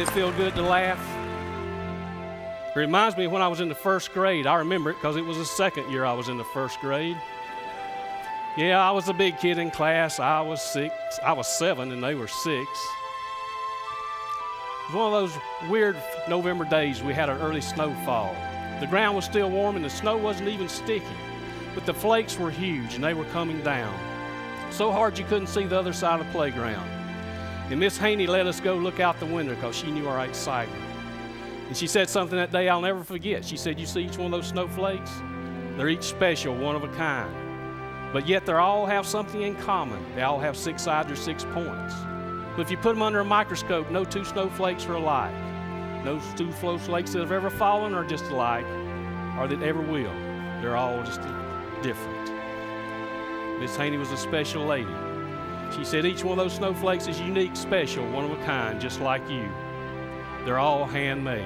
Didn't it feel good to laugh? It reminds me of when I was in the first grade. I remember it because it was the second year I was in the first grade. Yeah, I was a big kid in class. I was 7 and they were 6. It was one of those weird November days. We had an early snowfall. The ground was still warm and the snow wasn't even sticky, but the flakes were huge and they were coming down. So hard you couldn't see the other side of the playground. And Miss Haney let us go look out the window because she knew our excitement. And she said something that day I'll never forget. She said, "You see each one of those snowflakes? They're each special, one of a kind. But yet they all have something in common. They all have 6 sides or 6 points. But if you put them under a microscope, no 2 snowflakes are alike. No 2 snowflakes that have ever fallen are just alike, or that ever will. They're all just different." Miss Haney was a special lady. She said each one of those snowflakes is unique, special, one of a kind, just like you. They're all handmade.